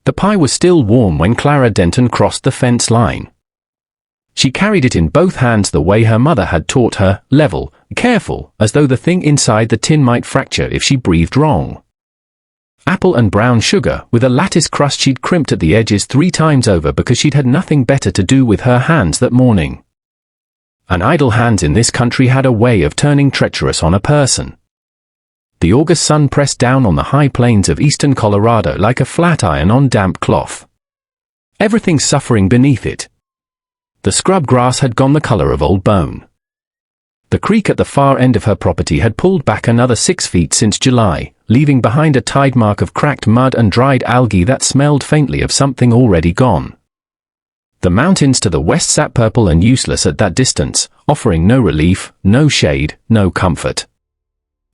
The pie was still warm when Clara Denton crossed the fence line. She carried it in both hands the way her mother had taught her, level, careful, as though the thing inside the tin might fracture if she breathed wrong. Apple and brown sugar, with a lattice crust she'd crimped at the edges 3 times over because she'd had nothing better to do with her hands that morning. And idle hands in this country had a way of turning treacherous on a person. The August sun pressed down on the high plains of eastern Colorado like a flat iron on damp cloth. Everything suffering beneath it. The scrub grass had gone the color of old bone. The creek at the far end of her property had pulled back another 6 feet since July, leaving behind a tide mark of cracked mud and dried algae that smelled faintly of something already gone. The mountains to the west sat purple and useless at that distance, offering no relief, no shade, no comfort.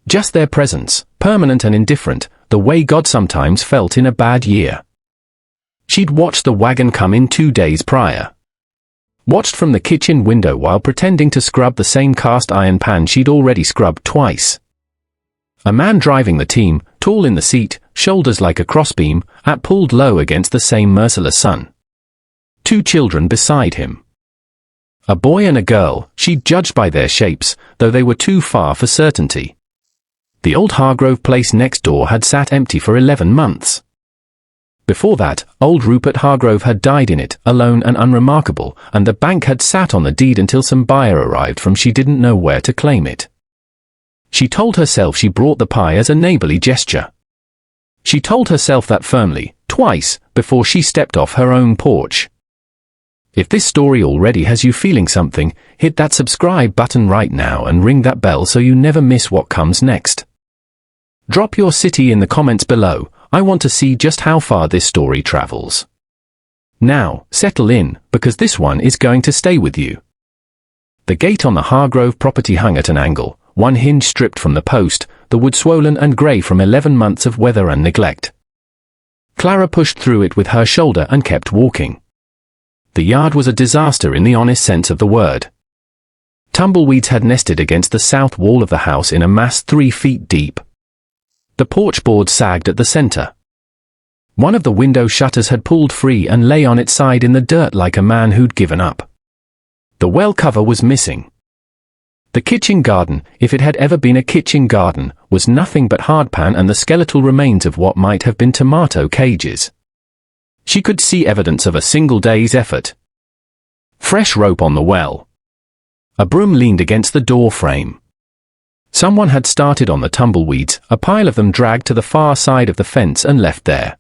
Just their presence, permanent and indifferent, the way God sometimes felt in a bad year. She'd watched the wagon come in 2 days prior. Watched from the kitchen window while pretending to scrub the same cast iron pan she'd already scrubbed twice. A man driving the team, tall in the seat, shoulders like a crossbeam, pulled low against the same merciless sun. 2 children beside him. A boy and a girl, she'd judged by their shapes, though they were too far for certainty. The old Hargrove place next door had sat empty for 11 months. Before that, old Rupert Hargrove had died in it, alone and unremarkable, and the bank had sat on the deed until some buyer arrived from she didn't know where to claim it. She told herself she brought the pie as a neighborly gesture. She told herself that firmly, twice, before she stepped off her own porch. If this story already has you feeling something, hit that subscribe button right now and ring that bell so you never miss what comes next. Drop your city in the comments below. I want to see just how far this story travels. Now, settle in, because this one is going to stay with you. The gate on the Hargrove property hung at an angle, one hinge stripped from the post, the wood swollen and grey from 11 months of weather and neglect. Clara pushed through it with her shoulder and kept walking. The yard was a disaster in the honest sense of the word. Tumbleweeds had nested against the south wall of the house in a mass 3 feet deep. The porch board sagged at the center. One of the window shutters had pulled free and lay on its side in the dirt like a man who'd given up. The well cover was missing. The kitchen garden, if it had ever been a kitchen garden, was nothing but hardpan and the skeletal remains of what might have been tomato cages. She could see evidence of a single day's effort. Fresh rope on the well. A broom leaned against the door frame. Someone had started on the tumbleweeds, a pile of them dragged to the far side of the fence and left there.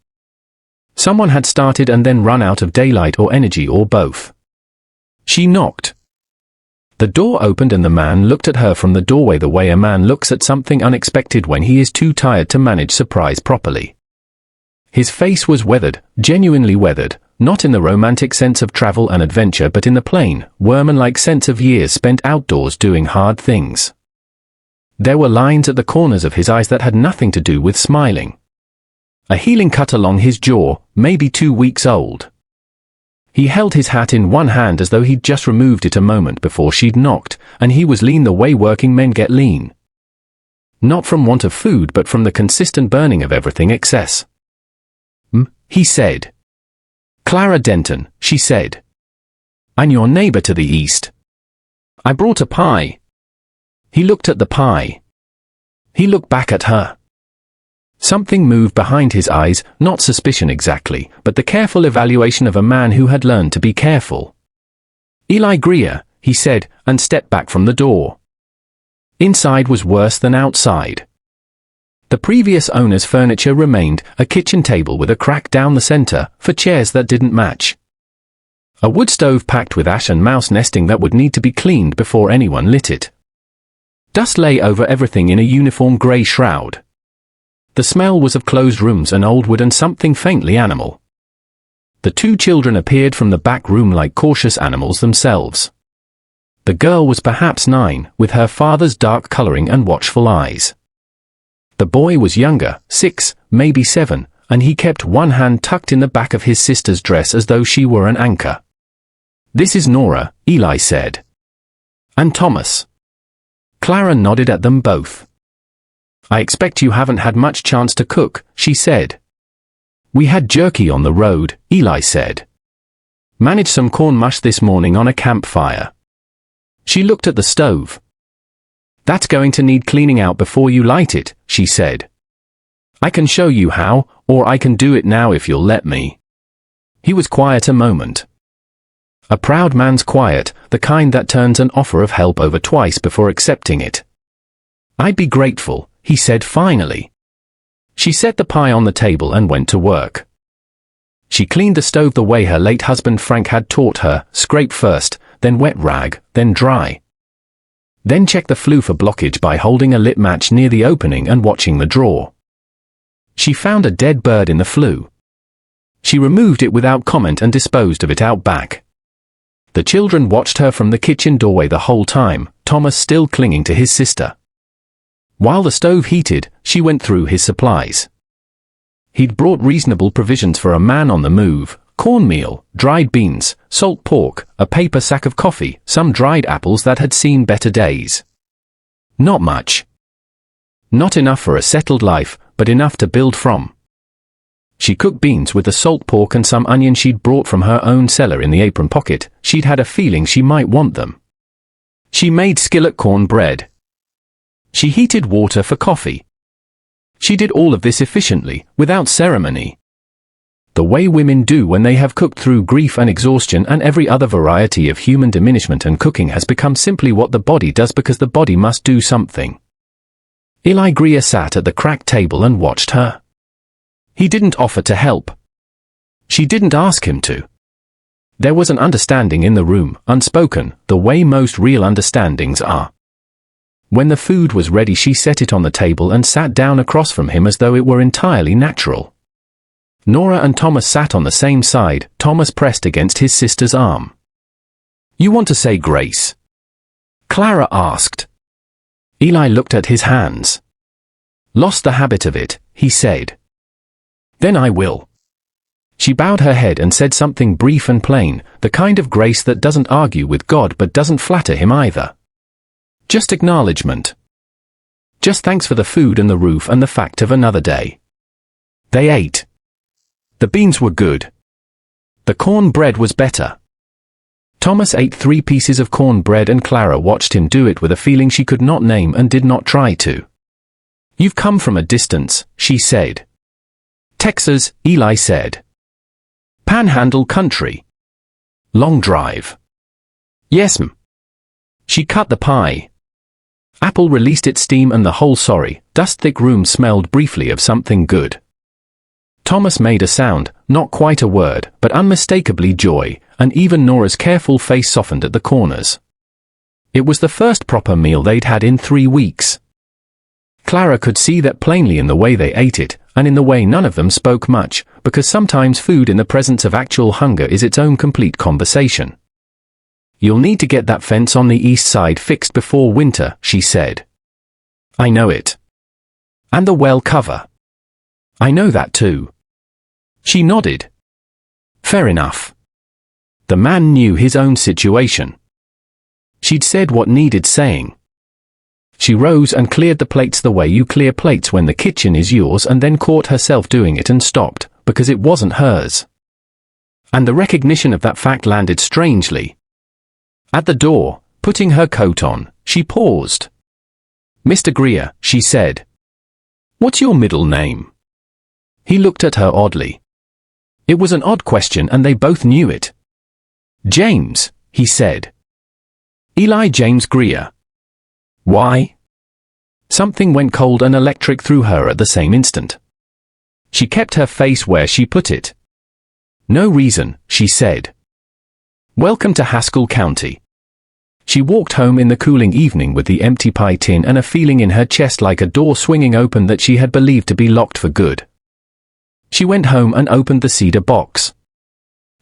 Someone had started and then run out of daylight or energy or both. She knocked. The door opened and the man looked at her from the doorway the way a man looks at something unexpected when he is too tired to manage surprise properly. His face was weathered, genuinely weathered, not in the romantic sense of travel and adventure but in the plain, worm-like sense of years spent outdoors doing hard things. There were lines at the corners of his eyes that had nothing to do with smiling. A healing cut along his jaw, maybe 2 weeks old. He held his hat in one hand as though he'd just removed it a moment before she'd knocked, and he was lean the way working men get lean. Not from want of food but from the consistent burning of everything excess. He said. Clara Denton, she said. I'm your neighbor to the east. I brought a pie. He looked at the pie. He looked back at her. Something moved behind his eyes, not suspicion exactly, but the careful evaluation of a man who had learned to be careful. Eli Greer, he said, and stepped back from the door. Inside was worse than outside. The previous owner's furniture remained, a kitchen table with a crack down the center, for chairs that didn't match. A wood stove packed with ash and mouse nesting that would need to be cleaned before anyone lit it. Dust lay over everything in a uniform grey shroud. The smell was of closed rooms and old wood and something faintly animal. The 2 children appeared from the back room like cautious animals themselves. The girl was perhaps 9, with her father's dark coloring and watchful eyes. The boy was younger, 6, maybe 7, and he kept one hand tucked in the back of his sister's dress as though she were an anchor. This is Nora, Eli said. And Thomas. Clara nodded at them both. I expect you haven't had much chance to cook, she said. We had jerky on the road, Eli said. Managed some corn mush this morning on a campfire. She looked at the stove. That's going to need cleaning out before you light it, she said. I can show you how, or I can do it now if you'll let me. He was quiet a moment. A proud man's quiet, the kind that turns an offer of help over twice before accepting it. I'd be grateful, he said finally. She set the pie on the table and went to work. She cleaned the stove the way her late husband Frank had taught her, scrape first, then wet rag, then dry. Then check the flue for blockage by holding a lit match near the opening and watching the drawer. She found a dead bird in the flue. She removed it without comment and disposed of it out back. The children watched her from the kitchen doorway the whole time, Thomas still clinging to his sister. While the stove heated, she went through his supplies. He'd brought reasonable provisions for a man on the move: cornmeal, dried beans, salt pork, a paper sack of coffee, some dried apples that had seen better days. Not much. Not enough for a settled life, but enough to build from. She cooked beans with the salt pork and some onion she'd brought from her own cellar in the apron pocket. She'd had a feeling she might want them. She made skillet corn bread. She heated water for coffee. She did all of this efficiently, without ceremony. The way women do when they have cooked through grief and exhaustion and every other variety of human diminishment, and cooking has become simply what the body does because the body must do something. Eli Greer sat at the cracked table and watched her. He didn't offer to help. She didn't ask him to. There was an understanding in the room, unspoken, the way most real understandings are. When the food was ready, she set it on the table and sat down across from him as though it were entirely natural. Nora and Thomas sat on the same side, Thomas pressed against his sister's arm. "You want to say grace?" Clara asked. Eli looked at his hands. "Lost the habit of it," he said. "Then I will." She bowed her head and said something brief and plain, the kind of grace that doesn't argue with God but doesn't flatter him either. Just acknowledgement. Just thanks for the food and the roof and the fact of another day. They ate. The beans were good. The corn bread was better. Thomas ate 3 pieces of corn bread and Clara watched him do it with a feeling she could not name and did not try to. "You've come from a distance," she said. "Texas," Eli said. "Panhandle country." "Long drive." "Yes'm." She cut the pie. Apple released its steam and the whole dust-thick room smelled briefly of something good. Thomas made a sound, not quite a word, but unmistakably joy, and even Nora's careful face softened at the corners. It was the first proper meal they'd had in 3 weeks. Clara could see that plainly in the way they ate it, and in the way none of them spoke much, because sometimes food in the presence of actual hunger is its own complete conversation. "You'll need to get that fence on the east side fixed before winter," she said. "I know it. And the well cover." "I know that too." She nodded. Fair enough. The man knew his own situation. She'd said what needed saying. She rose and cleared the plates the way you clear plates when the kitchen is yours, and then caught herself doing it and stopped, because it wasn't hers. And the recognition of that fact landed strangely. At the door, putting her coat on, she paused. "Mr. Greer," she said. "What's your middle name?" He looked at her oddly. It was an odd question and they both knew it. "James," he said. "Eli James Greer." "Why?" Something went cold and electric through her at the same instant. She kept her face where she put it. "No reason," she said. "Welcome to Haskell County." She walked home in the cooling evening with the empty pie tin and a feeling in her chest like a door swinging open that she had believed to be locked for good. She went home and opened the cedar box.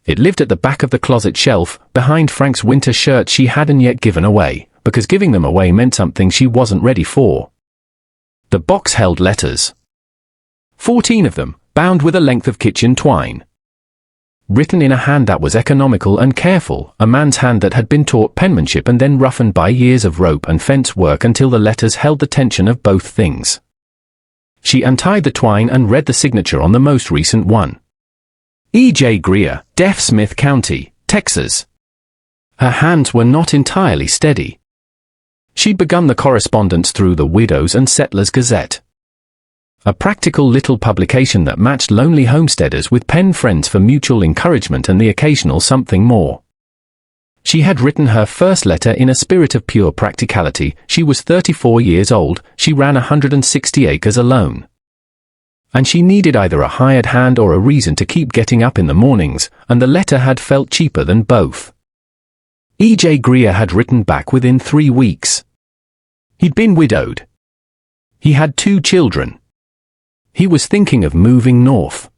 It lived at the back of the closet shelf, behind Frank's winter shirts she hadn't yet given away, because giving them away meant something she wasn't ready for. The box held letters. 14 of them, bound with a length of kitchen twine. Written in a hand that was economical and careful, a man's hand that had been taught penmanship and then roughened by years of rope and fence work until the letters held the tension of both things. She untied the twine and read the signature on the most recent one. E.J. Greer, Deaf Smith County, Texas. Her hands were not entirely steady. She'd begun the correspondence through the Widows and Settlers Gazette, a practical little publication that matched lonely homesteaders with pen friends for mutual encouragement and the occasional something more. She had written her first letter in a spirit of pure practicality. She was 34 years old, she ran 160 acres alone. And she needed either a hired hand or a reason to keep getting up in the mornings, and the letter had felt cheaper than both. E.J. Greer had written back within 3 weeks. He'd been widowed. He had 2 children. He was thinking of moving north.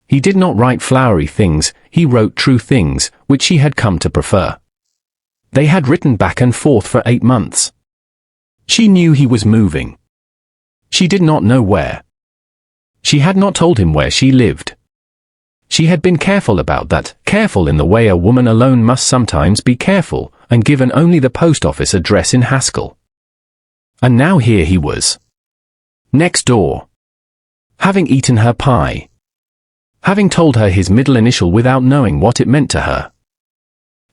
He did not write flowery things, he wrote true things, which she had come to prefer. They had written back and forth for 8 months. She knew he was moving. She did not know where. She had not told him where she lived. She had been careful about that, careful in the way a woman alone must sometimes be careful, and given only the post office address in Haskell. And now here he was. Next door. Having eaten her pie. Having told her his middle initial without knowing what it meant to her.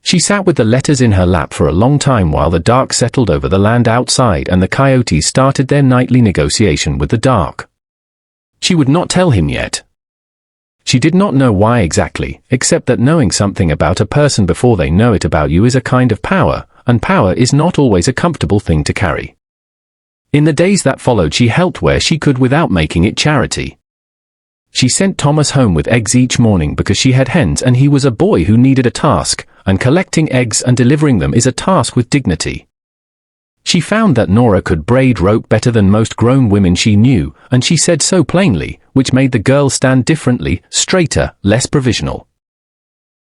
She sat with the letters in her lap for a long time while the dark settled over the land outside and the coyotes started their nightly negotiation with the dark. She would not tell him yet. She did not know why exactly, except that knowing something about a person before they know it about you is a kind of power, and power is not always a comfortable thing to carry. In the days that followed she helped where she could without making it charity. She sent Thomas home with eggs each morning because she had hens and he was a boy who needed a task, and collecting eggs and delivering them is a task with dignity. She found that Nora could braid rope better than most grown women she knew, and she said so plainly, which made the girl stand differently, straighter, less provisional.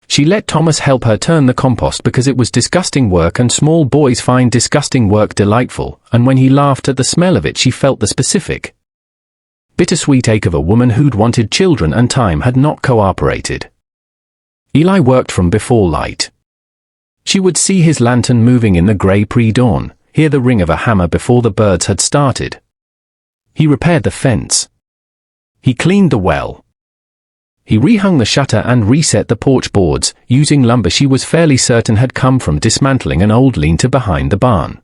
She let Thomas help her turn the compost because it was disgusting work and small boys find disgusting work delightful, and when he laughed at the smell of it she felt the specific, bittersweet ache of a woman who'd wanted children and time had not cooperated. Eli worked from before light. She would see his lantern moving in the grey pre-dawn, hear the ring of a hammer before the birds had started. He repaired the fence. He cleaned the well. He rehung the shutter and reset the porch boards, using lumber she was fairly certain had come from dismantling an old lean-to behind the barn.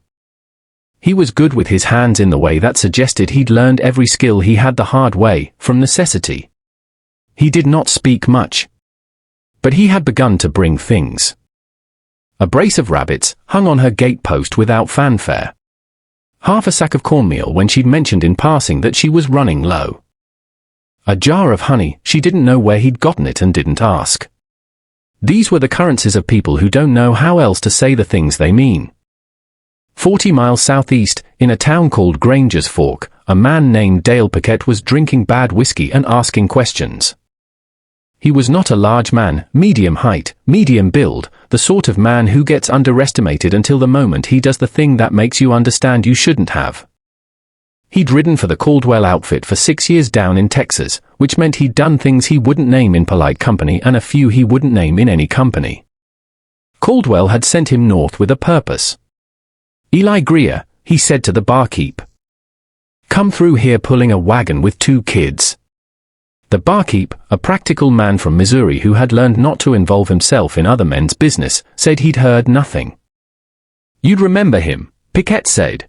He was good with his hands in the way that suggested he'd learned every skill he had the hard way, from necessity. He did not speak much. But he had begun to bring things. A brace of rabbits hung on her gate-post without fanfare. Half a sack of cornmeal when she'd mentioned in passing that she was running low. A jar of honey, she didn't know where he'd gotten it and didn't ask. These were the currencies of people who don't know how else to say the things they mean. 40 miles southeast, in a town called Granger's Fork, a man named Dale Paquette was drinking bad whiskey and asking questions. He was not a large man, medium height, medium build, the sort of man who gets underestimated until the moment he does the thing that makes you understand you shouldn't have. He'd ridden for the Caldwell outfit for 6 years down in Texas, which meant he'd done things he wouldn't name in polite company and a few he wouldn't name in any company. Caldwell had sent him north with a purpose. Eli Greer, he said to the barkeep. Come through here pulling a wagon with 2 kids. The barkeep, a practical man from Missouri who had learned not to involve himself in other men's business, said he'd heard nothing. You'd remember him, Paquette said.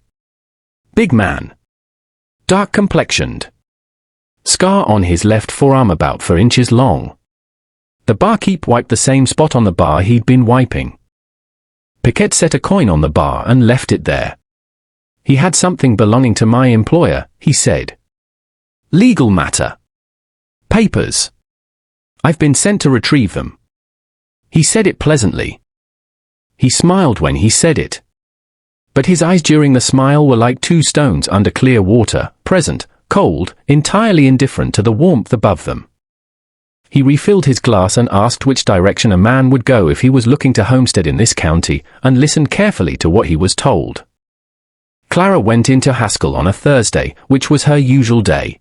Big man. Dark complexioned. Scar on his left forearm about 4 inches long. The barkeep wiped the same spot on the bar he'd been wiping. Paquette set a coin on the bar and left it there. He had something belonging to my employer, he said. Legal matter. Papers. I've been sent to retrieve them. He said it pleasantly. He smiled when he said it. But his eyes during the smile were like 2 stones under clear water, present, cold, entirely indifferent to the warmth above them. He refilled his glass and asked which direction a man would go if he was looking to homestead in this county, and listened carefully to what he was told. Clara went into Haskell on a Thursday, which was her usual day.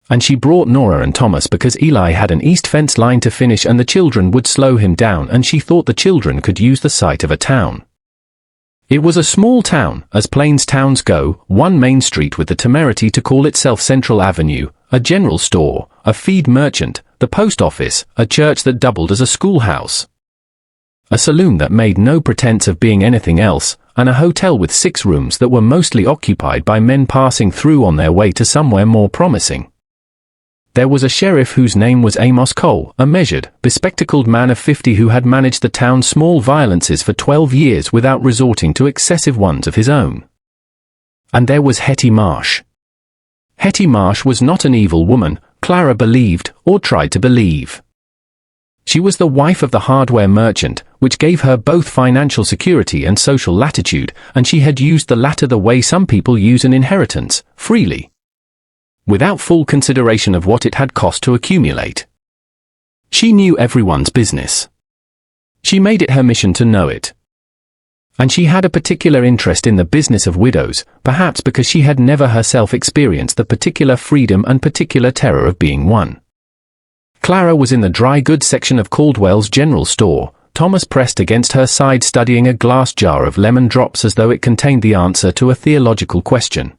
And she brought Nora and Thomas because Eli had an east fence line to finish and the children would slow him down and she thought the children could use the sight of a town. It was a small town, as plains towns go, one main street with the temerity to call itself Central Avenue, a general store, a feed merchant, the post office, a church that doubled as a schoolhouse, a saloon that made no pretense of being anything else, and a hotel with 6 rooms that were mostly occupied by men passing through on their way to somewhere more promising. There was a sheriff whose name was Amos Cole, a measured, bespectacled man of 50 who had managed the town's small violences for 12 years without resorting to excessive ones of his own. And there was Hetty Marsh. Hetty Marsh was not an evil woman, Clara believed, or tried to believe. She was the wife of the hardware merchant, which gave her both financial security and social latitude, and she had used the latter the way some people use an inheritance, freely, without full consideration of what it had cost to accumulate. She knew everyone's business. She made it her mission to know it. And she had a particular interest in the business of widows, perhaps because she had never herself experienced the particular freedom and particular terror of being one. Clara was in the dry goods section of Caldwell's general store, Thomas pressed against her side studying a glass jar of lemon drops as though it contained the answer to a theological question.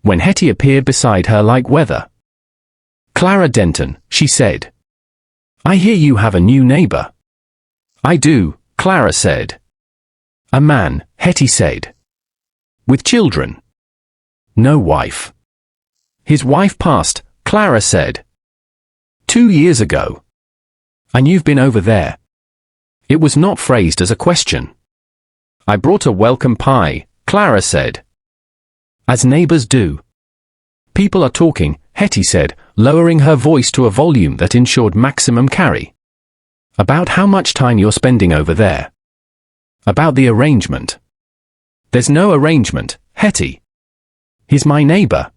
When Hetty appeared beside her like weather. "Clara Denton," she said. "I hear you have a new neighbor." "I do," Clara said. "A man," Hetty said. "With children?" "No wife." "His wife passed," Clara said. 2 years ago. And you've been over there?" It was not phrased as a question. "I brought a welcome pie," Clara said. "As neighbors do." "People are talking," Hetty said, lowering her voice to a volume that ensured maximum carry. "About how much time you're spending over there. About the arrangement." "There's no arrangement, Hetty. He's my neighbor."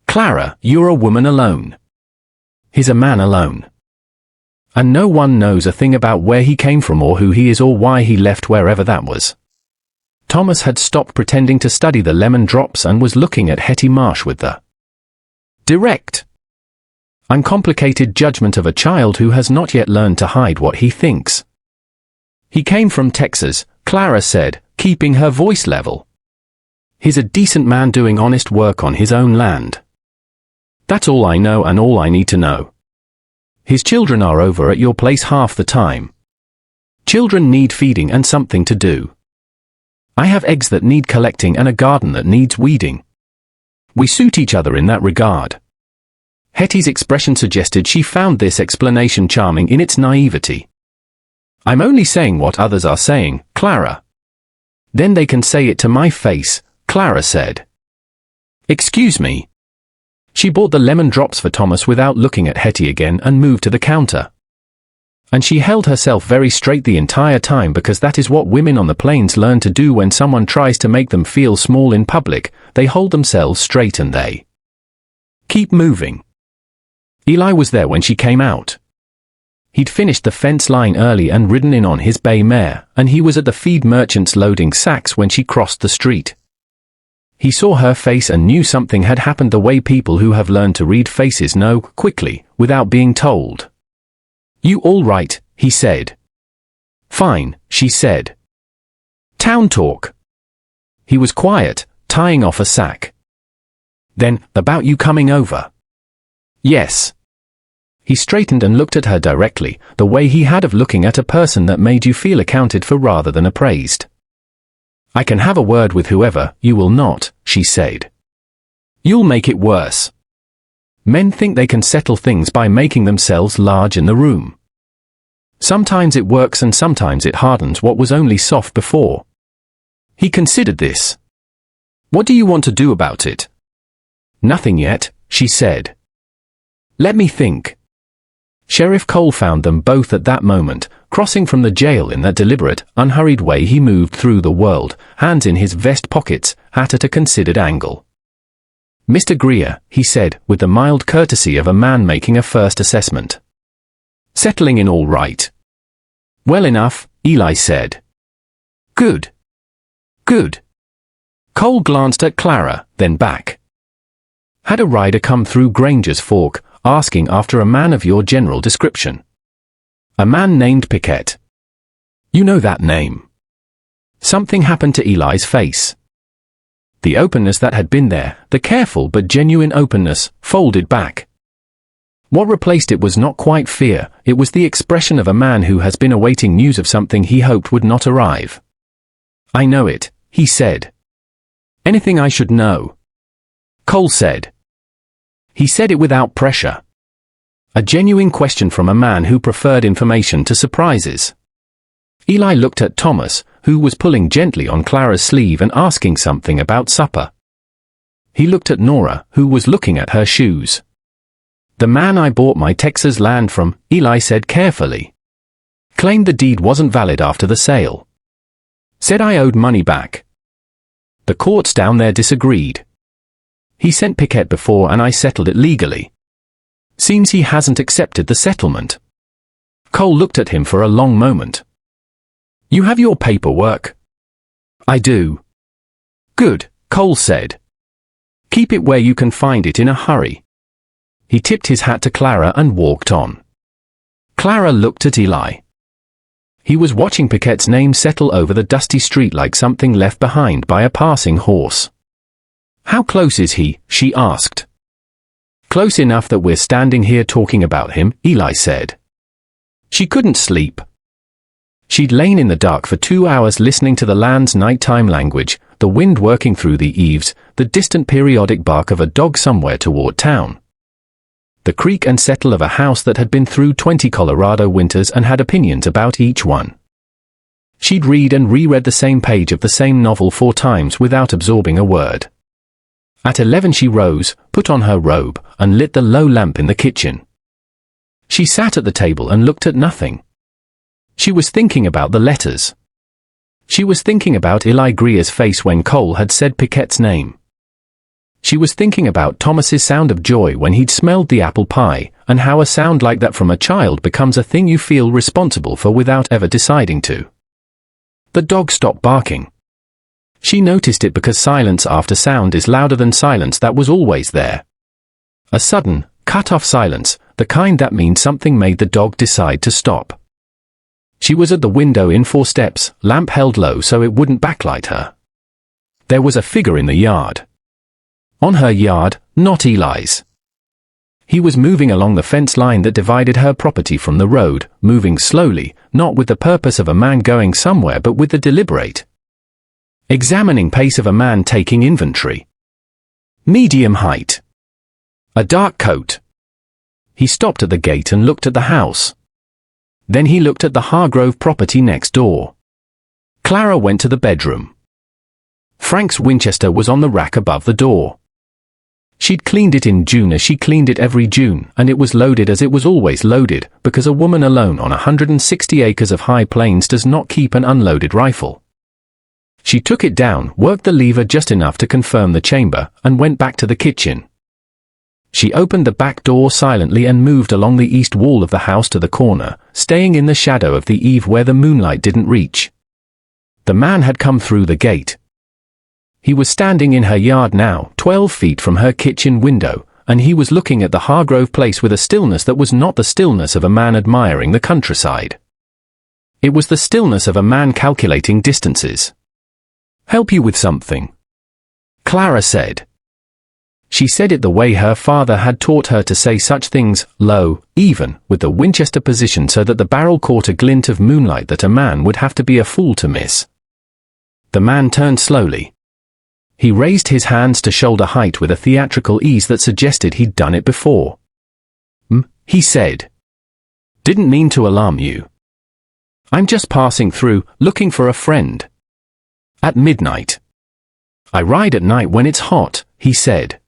"Clara, you're a woman alone. He's a man alone. And no one knows a thing about where he came from or who he is or why he left wherever that was." Thomas had stopped pretending to study the lemon drops and was looking at Hetty Marsh with the direct, uncomplicated judgment of a child who has not yet learned to hide what he thinks. "He came from Texas," Clara said, keeping her voice level. "He's a decent man doing honest work on his own land. That's all I know and all I need to know. His children are over at your place half the time. Children need feeding and something to do. I have eggs that need collecting and a garden that needs weeding. We suit each other in that regard." Hetty's expression suggested she found this explanation charming in its naivety. "I'm only saying what others are saying, Clara." "Then they can say it to my face," Clara said. "Excuse me." She bought the lemon drops for Thomas without looking at Hetty again and moved to the counter. And she held herself very straight the entire time because that is what women on the plains learn to do when someone tries to make them feel small in public. They hold themselves straight and they keep moving. Eli was there when she came out. He'd finished the fence line early and ridden in on his bay mare, and he was at the feed merchant's loading sacks when she crossed the street. He saw her face and knew something had happened the way people who have learned to read faces know, quickly, without being told. "You all right?" he said. "Fine," she said. "Town talk?" He was quiet, tying off a sack. "Then, about you coming over?" "Yes." He straightened and looked at her directly, the way he had of looking at a person that made you feel accounted for rather than appraised. "I can have a word with whoever, you will not," she said. "You'll make it worse. Men think they can settle things by making themselves large in the room. Sometimes it works and sometimes it hardens what was only soft before." He considered this. "What do you want to do about it?" "Nothing yet," she said. "Let me think." Sheriff Cole found them both at that moment, crossing from the jail in that deliberate, unhurried way he moved through the world, hands in his vest pockets, hat at a considered angle. "Mr. Greer," he said, with the mild courtesy of a man making a first assessment. "Settling in all right?" "Well enough," Eli said. "Good. Good." Cole glanced at Clara, then back. "Had a rider come through Granger's Fork, asking after a man of your general description." "A man named Piquette." "You know that name?" Something happened to Eli's face. The openness that had been there, the careful but genuine openness, folded back. What replaced it was not quite fear, it was the expression of a man who has been awaiting news of something he hoped would not arrive. "I know it," he said. "Anything I should know?" Cole said. He said it without pressure. A genuine question from a man who preferred information to surprises. Eli looked at Thomas, who was pulling gently on Clara's sleeve and asking something about supper. He looked at Nora, who was looking at her shoes. "The man I bought my Texas land from," Eli said carefully. "Claimed the deed wasn't valid after the sale. Said I owed money back. The courts down there disagreed. He sent picket before and I settled it legally. Seems he hasn't accepted the settlement." Cole looked at him for a long moment. "You have your paperwork?" "I do." "Good," Cole said. "Keep it where you can find it in a hurry." He tipped his hat to Clara and walked on. Clara looked at Eli. He was watching Piquette's name settle over the dusty street like something left behind by a passing horse. "How close is he?" she asked. "Close enough that we're standing here talking about him," Eli said. She couldn't sleep. She'd lain in the dark for 2 hours listening to the land's nighttime language, the wind working through the eaves, the distant periodic bark of a dog somewhere toward town. The creak and settle of a house that had been through 20 Colorado winters and had opinions about each one. She'd read and reread the same page of the same novel 4 times without absorbing a word. At 11 she rose, put on her robe, and lit the low lamp in the kitchen. She sat at the table and looked at nothing. She was thinking about the letters. She was thinking about Eli Greer's face when Cole had said Piquette's name. She was thinking about Thomas's sound of joy when he'd smelled the apple pie, and how a sound like that from a child becomes a thing you feel responsible for without ever deciding to. The dog stopped barking. She noticed it because silence after sound is louder than silence that was always there. A sudden, cut-off silence, the kind that means something made the dog decide to stop. She was at the window in 4 steps, lamp held low so it wouldn't backlight her. There was a figure in the yard. On her yard, not Eli's. He was moving along the fence line that divided her property from the road, moving slowly, not with the purpose of a man going somewhere but with the deliberate, examining pace of a man taking inventory. Medium height. A dark coat. He stopped at the gate and looked at the house. Then he looked at the Hargrove property next door. Clara went to the bedroom. Frank's Winchester was on the rack above the door. She'd cleaned it in June as she cleaned it every June, and it was loaded as it was always loaded, because a woman alone on 160 acres of high plains does not keep an unloaded rifle. She took it down, worked the lever just enough to confirm the chamber, and went back to the kitchen. She opened the back door silently and moved along the east wall of the house to the corner, staying in the shadow of the eave where the moonlight didn't reach. The man had come through the gate. He was standing in her yard now, 12 feet from her kitchen window, and he was looking at the Hargrove place with a stillness that was not the stillness of a man admiring the countryside. It was the stillness of a man calculating distances. "Help you with something?" Clara said. She said it the way her father had taught her to say such things, low, even, with the Winchester position so that the barrel caught a glint of moonlight that a man would have to be a fool to miss. The man turned slowly. He raised his hands to shoulder height with a theatrical ease that suggested he'd done it before. He said. "Didn't mean to alarm you. I'm just passing through, looking for a friend. At midnight. I ride at night when it's hot," he said.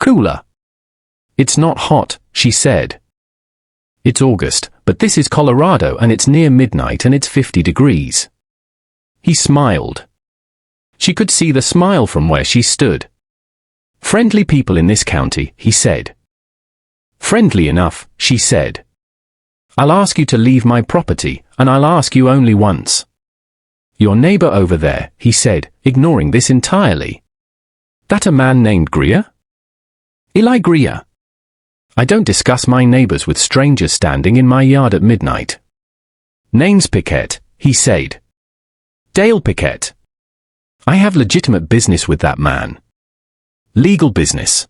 "Cooler." "It's not hot," she said. "It's August, but this is Colorado and it's near midnight and it's 50 degrees. He smiled. She could see the smile from where she stood. "Friendly people in this county," he said. "Friendly enough," she said. "I'll ask you to leave my property, and I'll ask you only once." "Your neighbor over there," he said, ignoring this entirely. "That a man named Greer?" "Eli Greer. I don't discuss my neighbors with strangers standing in my yard at midnight." "Name's Piquette," he said. Dale Pickett. I have legitimate business with that man. Legal business.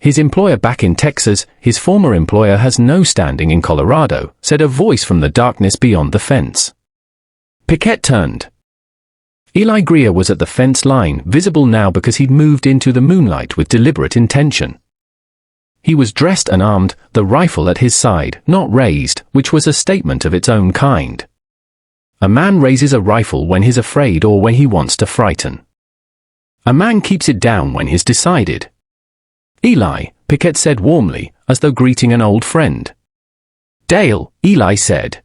His employer back in Texas, his former employer has no standing in Colorado, said a voice from the darkness beyond the fence. Pickett turned. Eli Greer was at the fence line, visible now because he'd moved into the moonlight with deliberate intention. He was dressed and armed, the rifle at his side, not raised, which was a statement of its own kind. A man raises a rifle when he's afraid or when he wants to frighten. A man keeps it down when he's decided. Eli, Pickett said warmly, as though greeting an old friend. Dale, Eli said.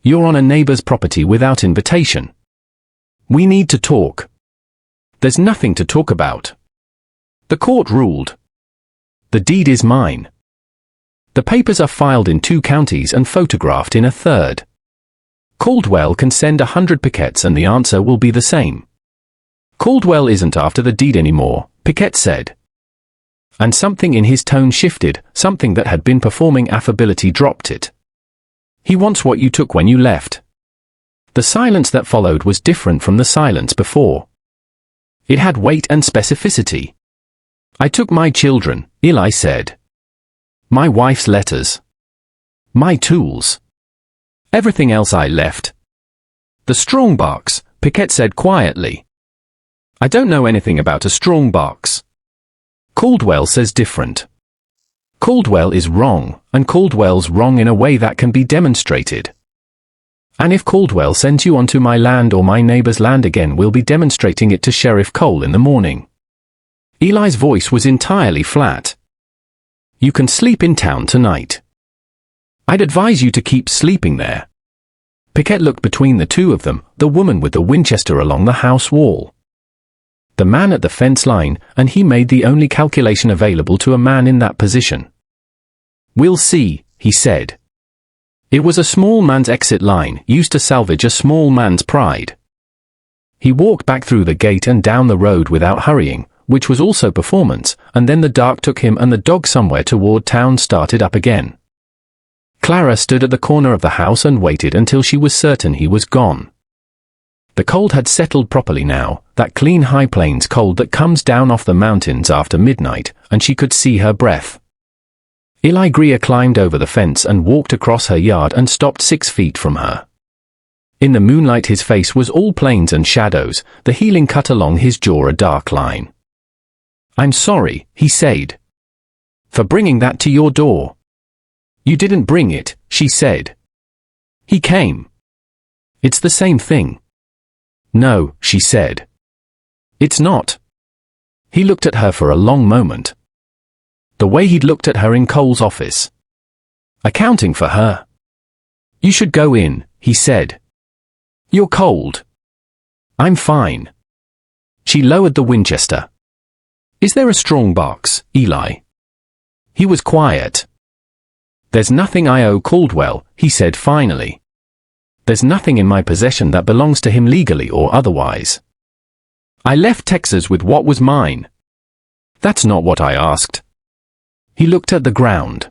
You're on a neighbor's property without invitation. We need to talk. There's nothing to talk about. The court ruled. The deed is mine. The papers are filed in 2 counties and photographed in a 3rd. Caldwell can send 100 Picketts and the answer will be the same. Caldwell isn't after the deed anymore, Pickett said. And something in his tone shifted, something that had been performing affability dropped it. He wants what you took when you left. The silence that followed was different from the silence before. It had weight and specificity. I took my children, Eli said. My wife's letters. My tools. Everything else I left. The strongbox, Pickett said quietly. I don't know anything about a strongbox. Caldwell says different. Caldwell is wrong, and Caldwell's wrong in a way that can be demonstrated. And if Caldwell sends you onto my land or my neighbor's land again, we'll be demonstrating it to Sheriff Cole in the morning. Eli's voice was entirely flat. You can sleep in town tonight. I'd advise you to keep sleeping there. Pickett looked between the two of them, the woman with the Winchester along the house wall. The man at the fence line, and he made the only calculation available to a man in that position. We'll see, he said. It was a small man's exit line, used to salvage a small man's pride. He walked back through the gate and down the road without hurrying, which was also performance, and then the dark took him and the dog somewhere toward town started up again. Clara stood at the corner of the house and waited until she was certain he was gone. The cold had settled properly now, that clean high plains cold that comes down off the mountains after midnight, and she could see her breath. Eli Greer climbed over the fence and walked across her yard and stopped 6 feet from her. In the moonlight his face was all plains and shadows, the healing cut along his jaw a dark line. I'm sorry, he said. For bringing that to your door. You didn't bring it, she said. He came. It's the same thing. No, she said. It's not. He looked at her for a long moment. The way he'd looked at her in Cole's office. Accounting for her. You should go in, he said. You're cold. I'm fine. She lowered the Winchester. Is there a strongbox, Eli? He was quiet. There's nothing I owe Caldwell, he said finally. There's nothing in my possession that belongs to him legally or otherwise. I left Texas with what was mine. That's not what I asked. He looked at the ground.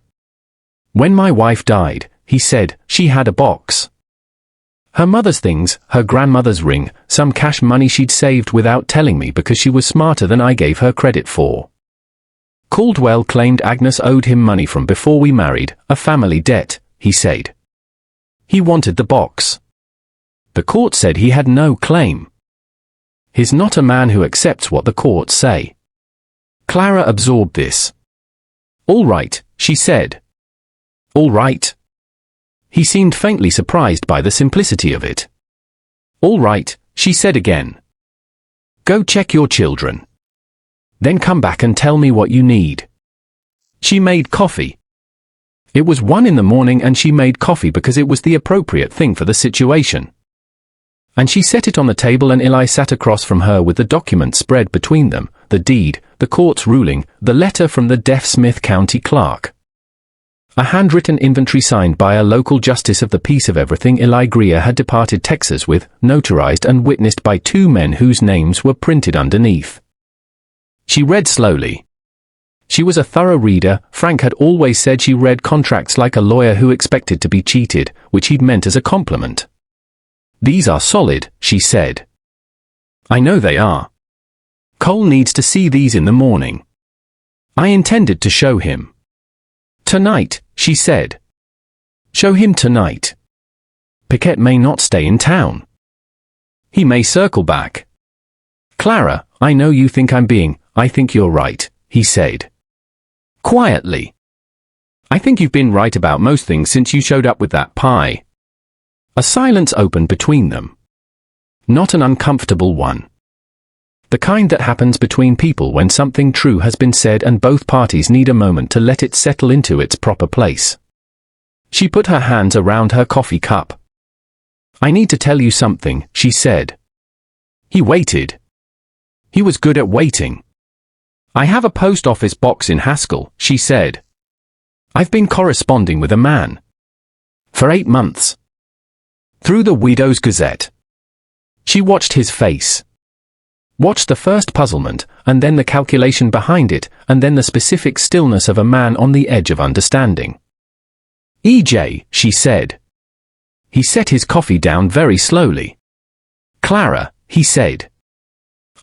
When my wife died, he said, she had a box. Her mother's things, her grandmother's ring, some cash money she'd saved without telling me because she was smarter than I gave her credit for. Caldwell claimed Agnes owed him money from before we married, a family debt, he said. He wanted the box. The court said he had no claim. He's not a man who accepts what the courts say. Clara absorbed this. All right, she said. All right. He seemed faintly surprised by the simplicity of it. All right, she said again. Go check your children. Then come back and tell me what you need. She made coffee. It was 1 in the morning and she made coffee because it was the appropriate thing for the situation. And she set it on the table and Eli sat across from her with the document spread between them, the deed, the court's ruling, the letter from the deaf Smith County clerk. A handwritten inventory signed by a local justice of the peace of everything Eli Greer had departed Texas with, notarized and witnessed by 2 men whose names were printed underneath. She read slowly. She was a thorough reader. Frank had always said she read contracts like a lawyer who expected to be cheated, which he'd meant as a compliment. These are solid, she said. I know they are. Cole needs to see these in the morning. I intended to show him. Tonight, she said. Show him tonight. Piquette may not stay in town. He may circle back. Clara, I know you think I think you're right, he said. Quietly. I think you've been right about most things since you showed up with that pie. A silence opened between them. Not an uncomfortable one. The kind that happens between people when something true has been said and both parties need a moment to let it settle into its proper place. She put her hands around her coffee cup. I need to tell you something, she said. He waited. He was good at waiting. I have a post office box in Haskell, she said. I've been corresponding with a man. For 8 months. Through the Widow's Gazette. She watched his face. Watched the first puzzlement, and then the calculation behind it, and then the specific stillness of a man on the edge of understanding. EJ, she said. He set his coffee down very slowly. Clara, he said.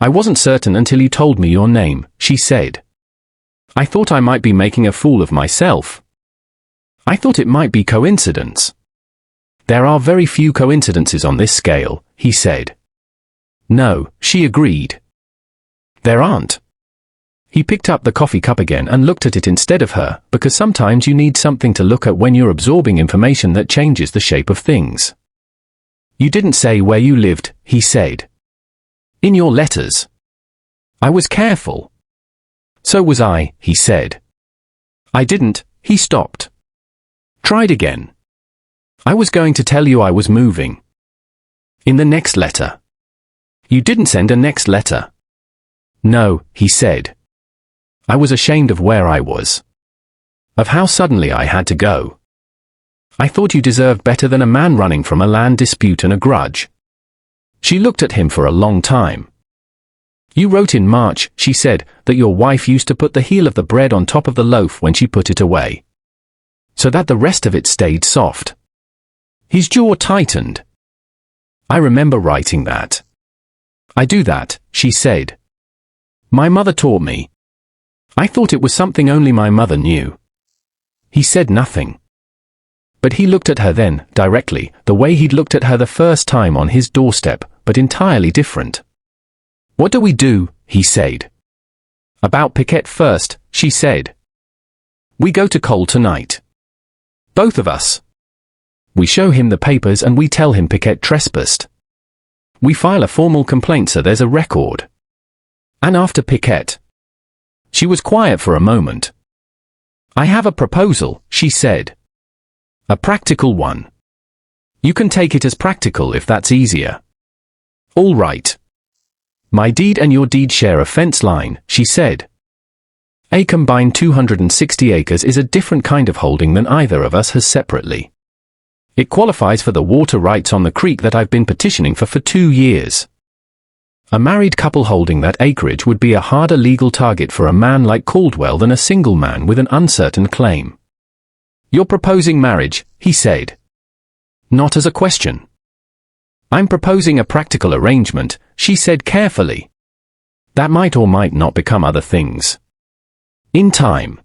I wasn't certain until you told me your name, she said. I thought I might be making a fool of myself. I thought it might be coincidence. There are very few coincidences on this scale, he said. No, she agreed. There aren't. He picked up the coffee cup again and looked at it instead of her, because sometimes you need something to look at when you're absorbing information that changes the shape of things. You didn't say where you lived, he said. In your letters. I was careful. So was I, he said. I didn't, he stopped. Tried again. I was going to tell you I was moving. In the next letter. You didn't send a next letter. No, he said. I was ashamed of where I was. Of how suddenly I had to go. I thought you deserved better than a man running from a land dispute and a grudge. She looked at him for a long time. You wrote in March, she said, that your wife used to put the heel of the bread on top of the loaf when she put it away. So that the rest of it stayed soft. His jaw tightened. I remember writing that. I do that, she said. My mother taught me. I thought it was something only my mother knew. He said nothing. But he looked at her then, directly, the way he'd looked at her the first time on his doorstep, but entirely different. What do we do? He said. About Piquette first, she said. We go to Cole tonight. Both of us. We show him the papers and we tell him Piquette trespassed. We file a formal complaint so there's a record. And after Piquette. She was quiet for a moment. I have a proposal, she said. A practical one. You can take it as practical if that's easier. All right. My deed and your deed share a fence line, she said. A combined 260 acres is a different kind of holding than either of us has separately. It qualifies for the water rights on the creek that I've been petitioning for 2 years. A married couple holding that acreage would be a harder legal target for a man like Caldwell than a single man with an uncertain claim. You're proposing marriage, he said. Not as a question. I'm proposing a practical arrangement, she said carefully. That might or might not become other things. In time.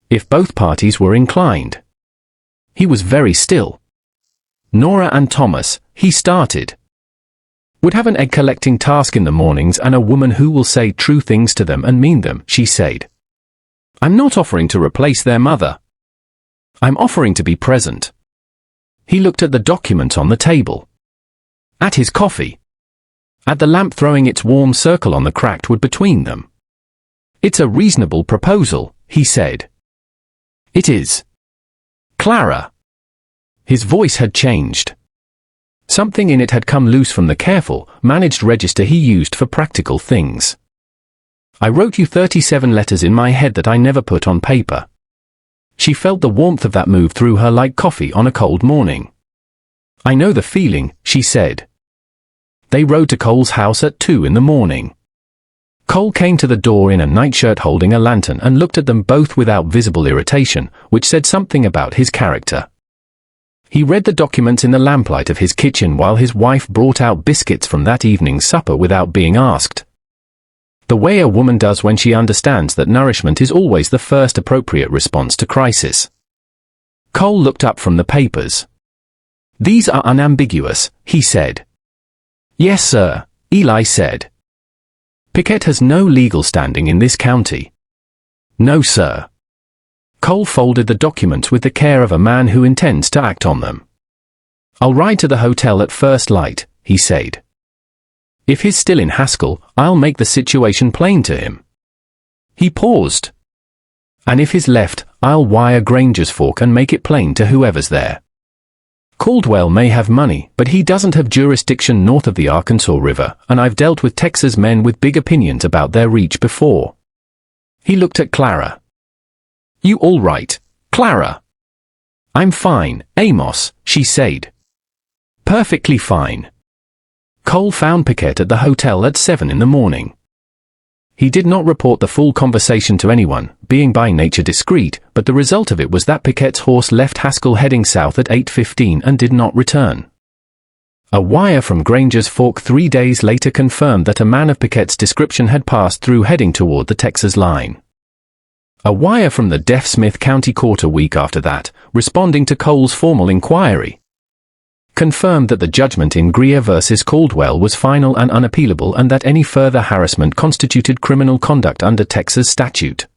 If both parties were inclined. He was very still. Nora and Thomas, he started. Would have an egg-collecting task in the mornings and a woman who will say true things to them and mean them, she said. I'm not offering to replace their mother. I'm offering to be present. He looked at the document on the table. At his coffee. At the lamp throwing its warm circle on the cracked wood between them. It's a reasonable proposal, he said. It is. Clara. His voice had changed. Something in it had come loose from the careful, managed register he used for practical things. I wrote you 37 letters in my head that I never put on paper. She felt the warmth of that move through her like coffee on a cold morning. I know the feeling, she said. They rode to Cole's house at 2 in the morning. Cole came to the door in a nightshirt holding a lantern and looked at them both without visible irritation, which said something about his character. He read the documents in the lamplight of his kitchen while his wife brought out biscuits from that evening's supper without being asked. The way a woman does when she understands that nourishment is always the first appropriate response to crisis. Cole looked up from the papers. "These are unambiguous," he said. "Yes, sir," Eli said. "Piquette has no legal standing in this county." "No, sir." Cole folded the documents with the care of a man who intends to act on them. "I'll ride to the hotel at first light," he said. "If he's still in Haskell, I'll make the situation plain to him." He paused. "And if he's left, I'll wire Granger's Fork and make it plain to whoever's there. Caldwell may have money, but he doesn't have jurisdiction north of the Arkansas River, and I've dealt with Texas men with big opinions about their reach before." He looked at Clara. "You all right, Clara?" "I'm fine, Amos," she said. "Perfectly fine." Cole found Piquette at the hotel at 7 in the morning. He did not report the full conversation to anyone, being by nature discreet, but the result of it was that Piquette's horse left Haskell heading south at 8:15 and did not return. A wire from Granger's Fork 3 days later confirmed that a man of Piquette's description had passed through heading toward the Texas line. A wire from the deaf Smith County Court a week after that, responding to Cole's formal inquiry, confirmed that the judgment in Greer versus Caldwell was final and unappealable and that any further harassment constituted criminal conduct under Texas statute.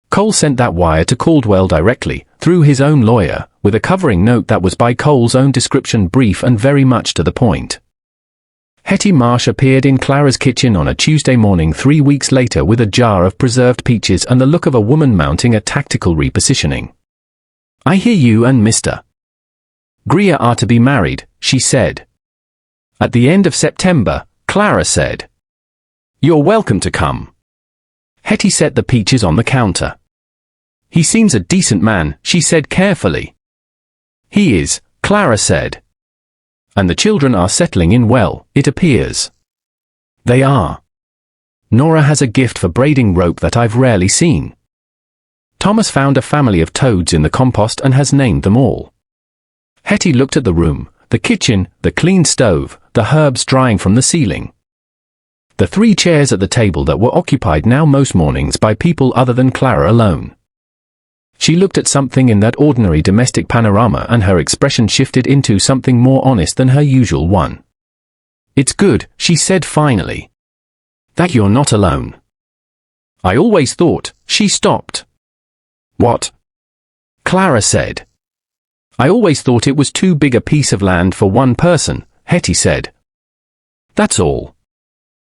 Cole sent that wire to Caldwell directly, through his own lawyer, with a covering note that was by Cole's own description brief and very much to the point. Hetty Marsh appeared in Clara's kitchen on a Tuesday morning 3 weeks later with a jar of preserved peaches and the look of a woman mounting a tactical repositioning. "I hear you and Mr. Greer are to be married," she said. "At the end of September," Clara said. "You're welcome to come." Hetty set the peaches on the counter. "He seems a decent man," she said carefully. "He is," Clara said. "And the children are settling in well, it appears." "They are. Nora has a gift for braiding rope that I've rarely seen. Thomas found a family of toads in the compost and has named them all." Hetty looked at the room, the kitchen, the clean stove, the herbs drying from the ceiling. The 3 chairs at the table that were occupied now most mornings by people other than Clara alone. She looked at something in that ordinary domestic panorama and her expression shifted into something more honest than her usual one. "It's good," she said finally, "that you're not alone. I always thought," she stopped. "What?" Clara said. "I always thought it was too big a piece of land for one person," Hetty said. "That's all."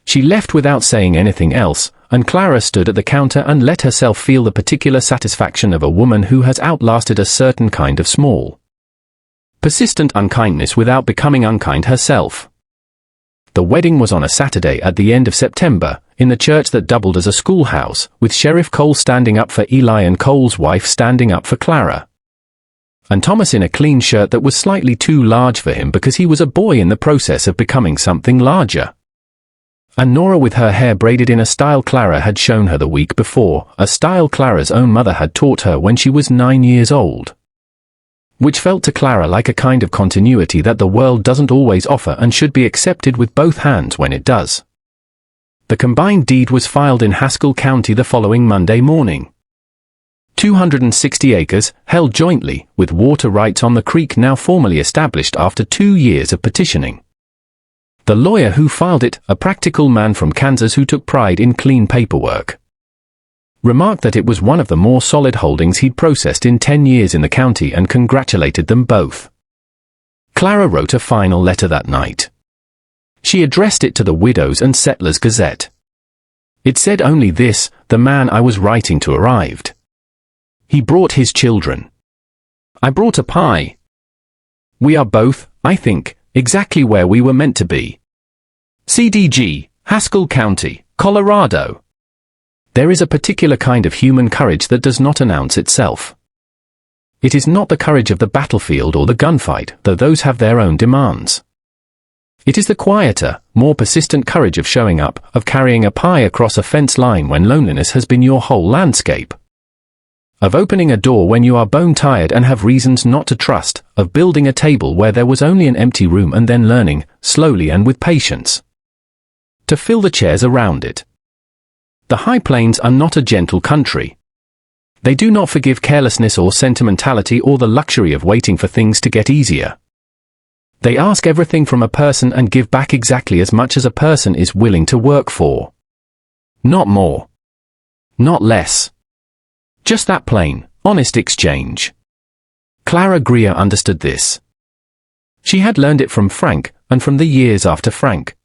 She left without saying anything else, and Clara stood at the counter and let herself feel the particular satisfaction of a woman who has outlasted a certain kind of small, persistent unkindness without becoming unkind herself. The wedding was on a Saturday at the end of September, in the church that doubled as a schoolhouse, with Sheriff Cole standing up for Eli and Cole's wife standing up for Clara. And Thomas in a clean shirt that was slightly too large for him because he was a boy in the process of becoming something larger. And Nora with her hair braided in a style Clara had shown her the week before, a style Clara's own mother had taught her when she was 9 years old. Which felt to Clara like a kind of continuity that the world doesn't always offer and should be accepted with both hands when it does. The combined deed was filed in Haskell County the following Monday morning. 260 acres, held jointly, with water rights on the creek now formally established after 2 years of petitioning. The lawyer who filed it, a practical man from Kansas who took pride in clean paperwork, remarked that it was one of the more solid holdings he'd processed in 10 years in the county and congratulated them both. Clara wrote a final letter that night. She addressed it to the Widows and Settlers Gazette. It said only this: "The man I was writing to arrived. He brought his children. I brought a pie. We are both, I think, exactly where we were meant to be. CDG, Haskell County, Colorado." There is a particular kind of human courage that does not announce itself. It is not the courage of the battlefield or the gunfight, though those have their own demands. It is the quieter, more persistent courage of showing up, of carrying a pie across a fence line when loneliness has been your whole landscape. of opening a door when you are bone-tired and have reasons not to trust, of building a table where there was only an empty room and then learning, slowly and with patience, to fill the chairs around it. The High Plains are not a gentle country. They do not forgive carelessness or sentimentality or the luxury of waiting for things to get easier. They ask everything from a person and give back exactly as much as a person is willing to work for. Not more. Not less. Just that plain, honest exchange. Clara Greer understood this. She had learned it from Frank, and from the years after Frank.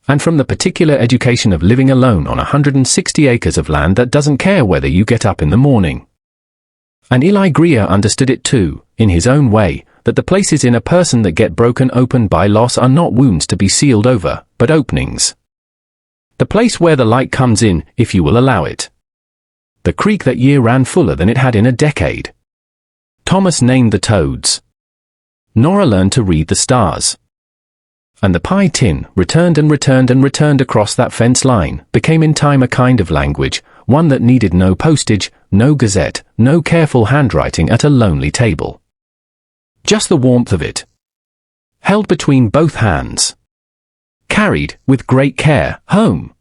And from the particular education of living alone on 160 acres of land that doesn't care whether you get up in the morning. And Eli Greer understood it too, in his own way, that the places in a person that get broken open by loss are not wounds to be sealed over, but openings. The place where the light comes in, if you will allow it. The creek that year ran fuller than it had in a decade. Thomas named the toads. Nora learned to read the stars. And the pie tin returned and returned and returned across that fence line, became in time a kind of language, one that needed no postage, no gazette, no careful handwriting at a lonely table. Just the warmth of it. Held between both hands. Carried, with great care, home.